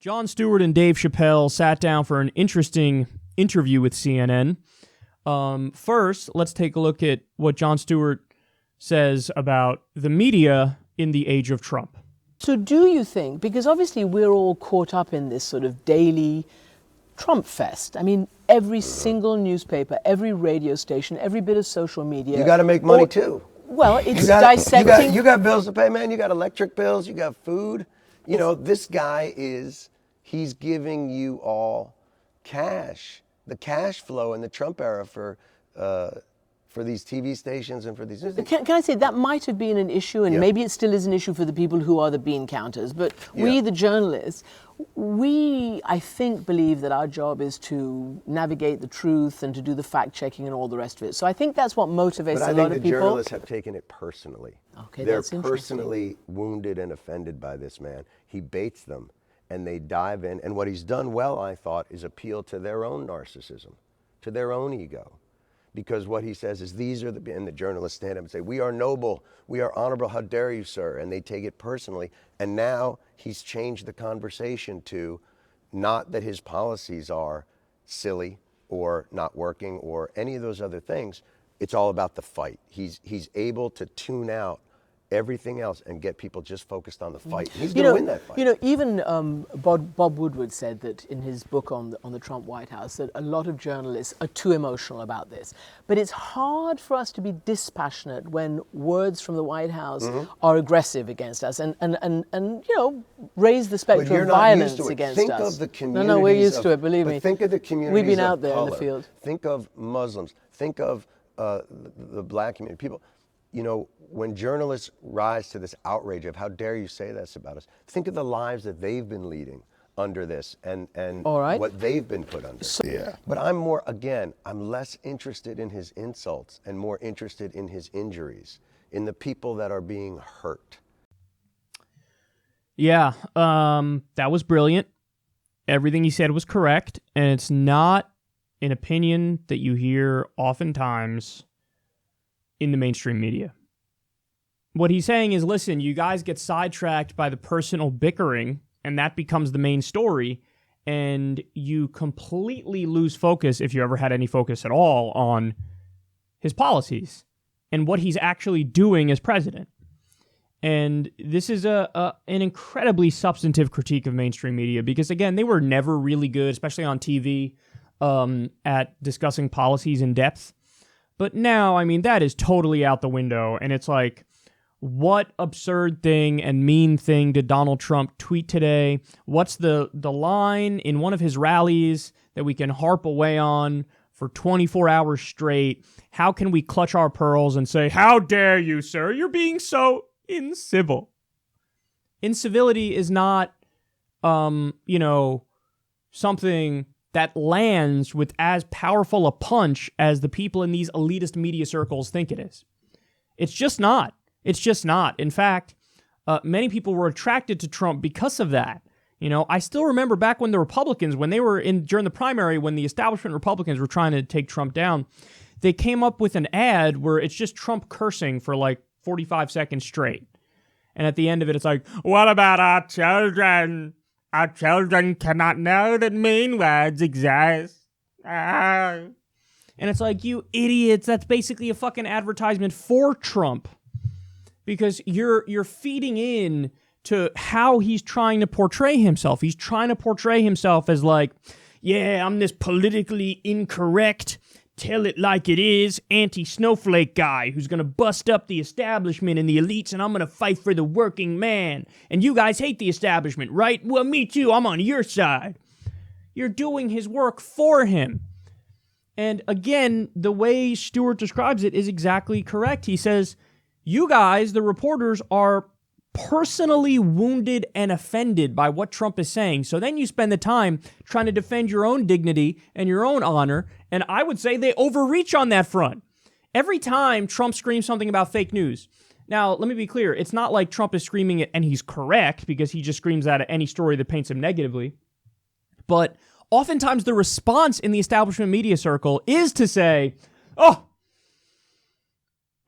Jon Stewart and Dave Chappelle sat down for an interesting interview with CNN. First, let's take a look at what Jon Stewart says about the media in the age of Trump. So do you think, because obviously we're all caught up in this sort of daily Trump fest. I mean, every single newspaper, every radio station, every bit of social media. You got to make money too. Well, it's dissecting. You got bills to pay, man. You got electric bills. You got food. You know, this guy he's giving you all cash. The cash flow in the Trump era for these TV stations and for these news. Can I say that might have been an issue, and maybe it still is an issue for the people who are the bean counters, but we, the journalists, I think, believe that our job is to navigate the truth and to do the fact-checking and all the rest of it. So I think that's what motivates a lot of people. But I think the journalists have taken it personally. Okay, They're that's interesting. personally wounded and offended by this man. He baits them, and they dive in. And what he's done well, I thought, is appeal to their own narcissism, to their own ego. Because what he says is, and the journalists stand up and say, "We are noble, we are honorable, how dare you, sir?" And they take it personally. And now he's changed the conversation to not that his policies are silly or not working or any of those other things. It's all about the fight. He's able to tune out everything else and get people just focused on the fight. He's going to win that fight. You know, even Bob Woodward said that in his book on the Trump White House that a lot of journalists are too emotional about this. But it's hard for us to be dispassionate when words from the White House are aggressive against us and you know, raise the specter of violence against us. Think of the communities. No, we're used to it, believe me. Think of the communities. We've been out of there color. in the field. Think of Muslims. Think of the black community. People, you know, when journalists rise to this outrage of how dare you say this about us, think of the lives that they've been leading under this and what they've been put under. But I'm less interested in his insults and more interested in his injuries, in the people that are being hurt. Yeah, that was brilliant. Everything he said was correct, and it's not an opinion that you hear oftentimes in the mainstream media. What he's saying is, listen, you guys get sidetracked by the personal bickering, and that becomes the main story, and you completely lose focus, if you ever had any focus at all, on his policies and what he's actually doing as president. And this is an incredibly substantive critique of mainstream media because, again, they were never really good, especially on TV, at discussing policies in depth. But now, I mean, that is totally out the window, and it's like, what absurd thing and mean thing did Donald Trump tweet today? What's the line in one of his rallies that we can harp away on for 24 hours straight? How can we clutch our pearls and say, "How dare you, sir? You're being so incivil." Incivility is not, something that lands with as powerful a punch as the people in these elitist media circles think it is. It's just not. It's just not. In fact, many people were attracted to Trump because of that. You know, I still remember back when the Republicans, when they were during the primary, when the establishment Republicans were trying to take Trump down, they came up with an ad where it's just Trump cursing for like 45 seconds straight. And at the end of it, it's like, "What about our children? Our children cannot know that mean words exist." And it's like, you idiots, that's basically a fucking advertisement for Trump. Because you're feeding in to how he's trying to portray himself. He's trying to portray himself as like, yeah, I'm this politically incorrect, tell it like it is, anti-snowflake guy who's going to bust up the establishment and the elites, and I'm going to fight for the working man. And you guys hate the establishment, right? Well, me too. I'm on your side. You're doing his work for him. And again, the way Stewart describes it is exactly correct. He says, you guys, the reporters, are personally wounded and offended by what Trump is saying. So then you spend the time trying to defend your own dignity and your own honor. And I would say they overreach on that front. Every time Trump screams something about fake news. Now, let me be clear. It's not like Trump is screaming it and he's correct because he just screams that at any story that paints him negatively. But oftentimes the response in the establishment media circle is to say, "Oh,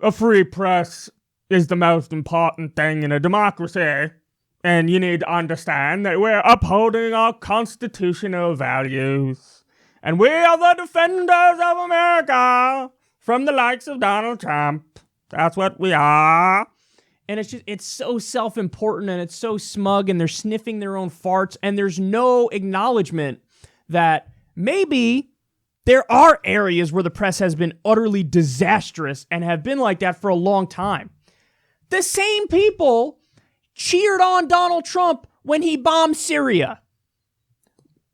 a free press is the most important thing in a democracy. And you need to understand that we're upholding our constitutional values. And we are the defenders of America from the likes of Donald Trump. That's what we are. And it's so self-important and it's so smug and they're sniffing their own farts and there's no acknowledgement that maybe there are areas where the press has been utterly disastrous and have been like that for a long time. The same people cheered on Donald Trump when he bombed Syria.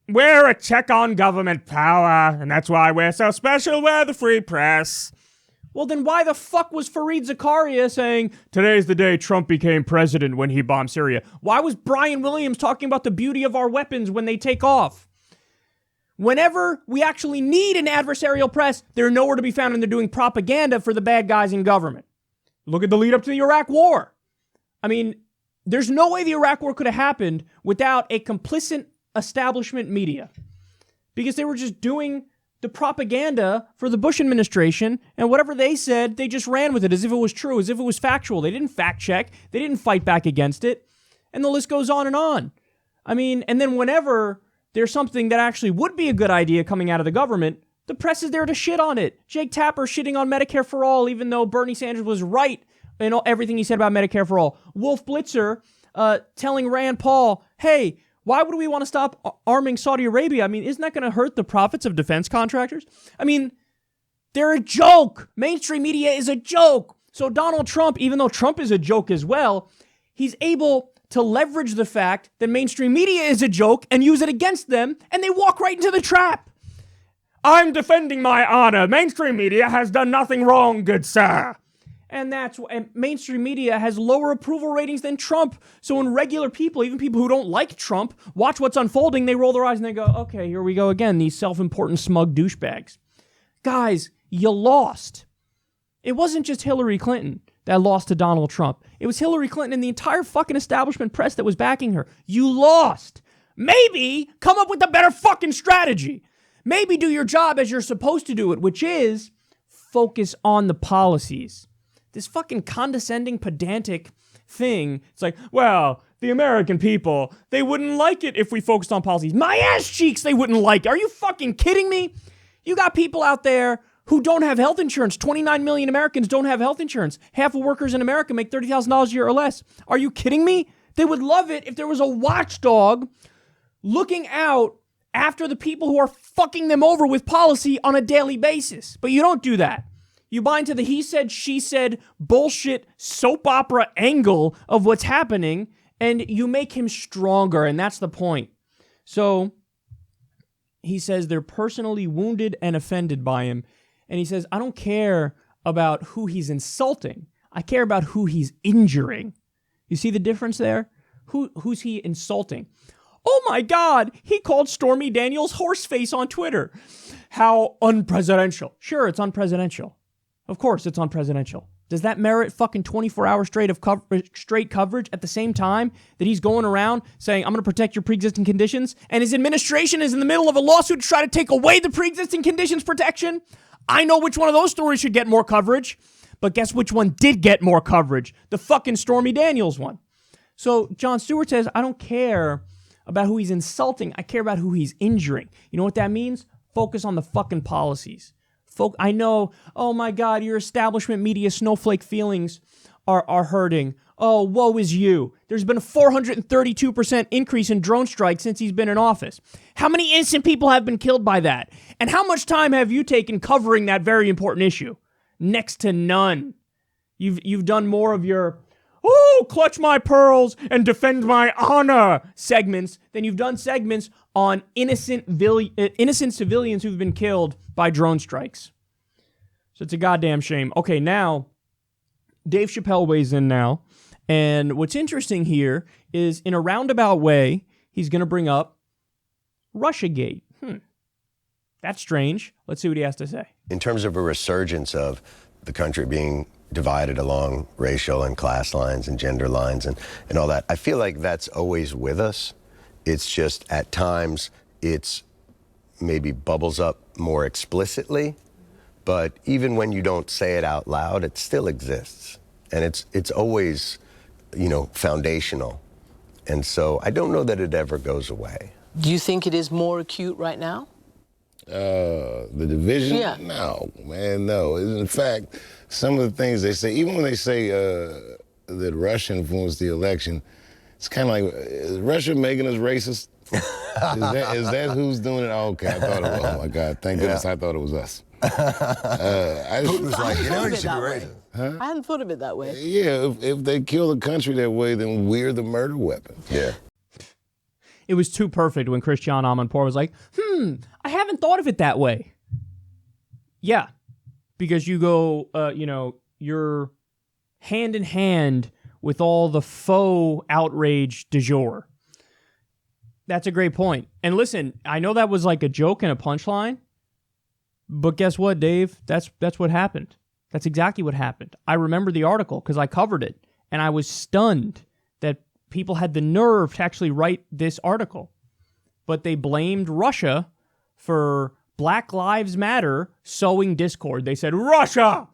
We're a check on government power, and that's why we're so special. We're the free press. Well, then why the fuck was Fareed Zakaria saying, today's the day Trump became president when he bombed Syria? Why was Brian Williams talking about the beauty of our weapons when they take off? Whenever we actually need an adversarial press, they're nowhere to be found and they're doing propaganda for the bad guys in government. Look at the lead up to the Iraq War. I mean, there's no way the Iraq War could have happened without a complicit establishment media. Because they were just doing the propaganda for the Bush administration, and whatever they said, they just ran with it as if it was true, as if it was factual. They didn't fact check. They didn't fight back against it. And the list goes on and on. I mean, and then whenever there's something that actually would be a good idea coming out of the government, the press is there to shit on it. Jake Tapper shitting on Medicare for All, even though Bernie Sanders was right in everything he said about Medicare for All. Wolf Blitzer telling Rand Paul, hey, why would we want to stop arming Saudi Arabia? I mean, isn't that going to hurt the profits of defense contractors? I mean, they're a joke. Mainstream media is a joke. So Donald Trump, even though Trump is a joke as well, he's able to leverage the fact that mainstream media is a joke and use it against them, and they walk right into the trap. I'm defending my honor. Mainstream media has done nothing wrong, good sir. And mainstream media has lower approval ratings than Trump. So when regular people, even people who don't like Trump, watch what's unfolding, they roll their eyes and they go, okay, here we go again, these self-important smug douchebags. Guys, you lost. It wasn't just Hillary Clinton that lost to Donald Trump. It was Hillary Clinton and the entire fucking establishment press that was backing her. You lost. Maybe come up with a better fucking strategy. Maybe do your job as you're supposed to do it, which is focus on the policies. This fucking condescending, pedantic thing. It's like, well, the American people, they wouldn't like it if we focused on policies. My ass cheeks, they wouldn't like it. Are you fucking kidding me? You got people out there who don't have health insurance. 29 million Americans don't have health insurance. Half of workers in America make $30,000 a year or less. Are you kidding me? They would love it if there was a watchdog looking out after the people who are fucking them over with policy on a daily basis. But you don't do that. You buy into the he said, she said bullshit soap opera angle of what's happening, and you make him stronger, and that's the point. So he says they're personally wounded and offended by him, and he says, I don't care about who he's insulting. I care about who he's injuring. You see the difference there? Who's he insulting? Oh my God, he called Stormy Daniels horseface on Twitter. How unpresidential. Sure, it's unpresidential. Of course, it's unpresidential. Does that merit fucking 24 hours straight of straight coverage at the same time that he's going around saying, I'm going to protect your pre-existing conditions, and his administration is in the middle of a lawsuit to try to take away the pre-existing conditions protection? I know which one of those stories should get more coverage, but guess which one did get more coverage? The fucking Stormy Daniels one. So Jon Stewart says, I don't care about who he's insulting. I care about who he's injuring. You know what that means? Focus on the fucking policies. I know, oh my God, your establishment media snowflake feelings are hurting. Oh, woe is you. There's been a 432% increase in drone strikes since he's been in office. How many innocent people have been killed by that? And how much time have you taken covering that very important issue? Next to none. You've done more of your, clutch my pearls and defend my honor segments than you've done segments on innocent civilians who've been killed by drone strikes. So it's a goddamn shame. Okay, now, Dave Chappelle weighs in now. And what's interesting here is, in a roundabout way, he's going to bring up Russiagate. That's strange. Let's see what he has to say. In terms of a resurgence of the country being divided along racial and class lines and gender lines and all that, I feel like that's always with us. It's just at times it's maybe bubbles up more explicitly, but even when you don't say it out loud, it still exists. And it's always, foundational. And so I don't know that it ever goes away. Do you think it is more acute right now? The division? Yeah. No, man, no. In fact, some of the things they say, even when they say that Russia influenced the election, it's kind of like, is Russia making us racist? Is that who's doing it? Oh, okay, I thought it was. Oh, my God, thank goodness I thought it was us. Putin was like, you know, you should be racist. Huh? I hadn't thought of it that way. Yeah, if they kill the country that way, then we're the murder weapon. Yeah. It was too perfect when Christiane Amanpour was like, I haven't thought of it that way. Yeah, because you go, you're hand in hand with all the faux outrage du jour. That's a great point. And listen, I know that was like a joke and a punchline, but guess what, Dave? That's what happened. That's exactly what happened. I remember the article because I covered it, and I was stunned that people had the nerve to actually write this article. But they blamed Russia for Black Lives Matter sowing discord. They said, Russia's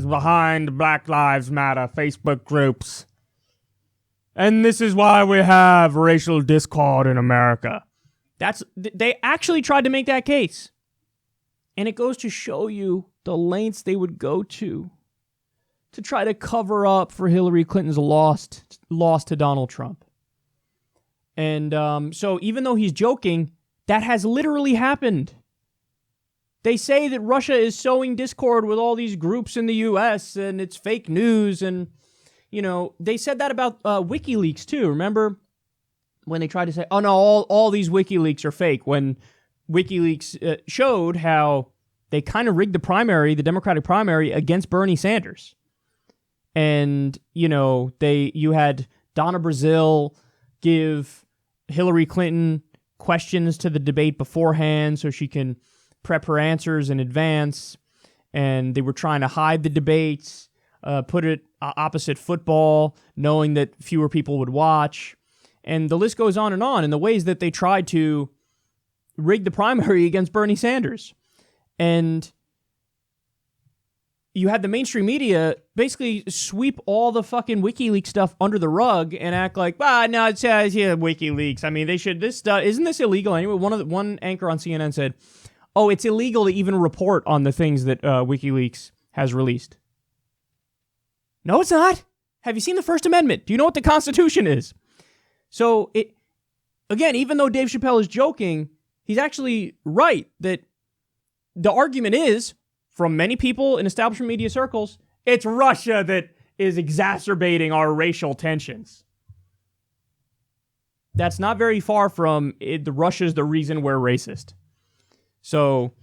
behind Black Lives Matter Facebook groups. And this is why we have racial discord in America. They actually tried to make that case. And it goes to show you the lengths they would go to try to cover up for Hillary Clinton's loss to Donald Trump. And so even though he's joking, that has literally happened. They say that Russia is sowing discord with all these groups in the U.S. and it's fake news. And, they said that about WikiLeaks too. Remember when they tried to say, oh no, all these WikiLeaks are fake, when WikiLeaks showed how they kind of rigged the Democratic primary against Bernie Sanders. And, you had Donna Brazile give Hillary Clinton questions to the debate beforehand so she can prep her answers in advance. And they were trying to hide the debates, put it opposite football, knowing that fewer people would watch. And the list goes on in the ways that they tried to rig the primary against Bernie Sanders. And you had the mainstream media basically sweep all the fucking WikiLeaks stuff under the rug and act like, no, it says WikiLeaks. I mean, they should, this stuff, isn't this illegal anyway? One anchor on CNN said, oh, it's illegal to even report on the things that WikiLeaks has released. No, it's not. Have you seen the First Amendment? Do you know what the Constitution is? So, again, even though Dave Chappelle is joking, he's actually right that the argument is, from many people in establishment media circles, it's Russia that is exacerbating our racial tensions. That's not very far from Russia's the reason we're racist. So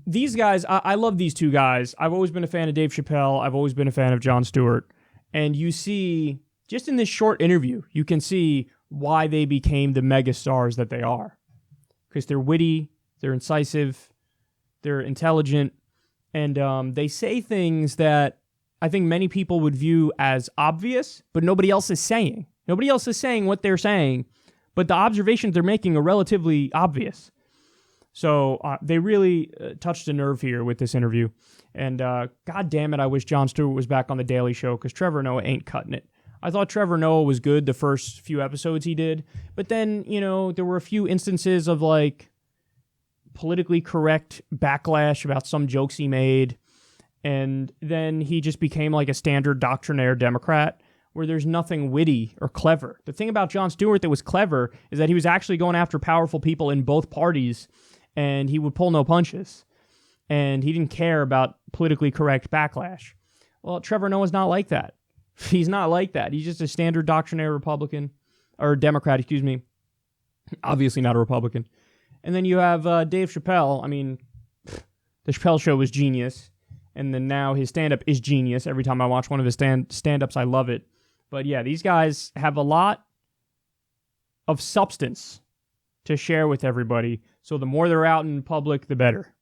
these guys, I love these two guys. I've always been a fan of Dave Chappelle. I've always been a fan of Jon Stewart. And you see, just in this short interview, you can see why they became the megastars that they are. Because they're witty, they're incisive, they're intelligent, and they say things that I think many people would view as obvious, but nobody else is saying. Nobody else is saying what they're saying, but the observations they're making are relatively obvious. So they really touched a nerve here with this interview. And God damn it, I wish Jon Stewart was back on The Daily Show, because Trevor Noah ain't cutting it. I thought Trevor Noah was good the first few episodes he did, but then, there were a few instances of politically correct backlash about some jokes he made, and then he just became like a standard doctrinaire Democrat where there's nothing witty or clever. The thing about Jon Stewart that was clever is that he was actually going after powerful people in both parties, and he would pull no punches, and he didn't care about politically correct backlash. Well, Trevor Noah's not like that. He's not like that. He's just a standard doctrinaire Republican, or Democrat, excuse me. Obviously not a Republican. And then you have Dave Chappelle. I mean, the Chappelle Show was genius. And then now his stand-up is genius. Every time I watch one of his stand-ups, I love it. But yeah, these guys have a lot of substance to share with everybody. So the more they're out in public, the better.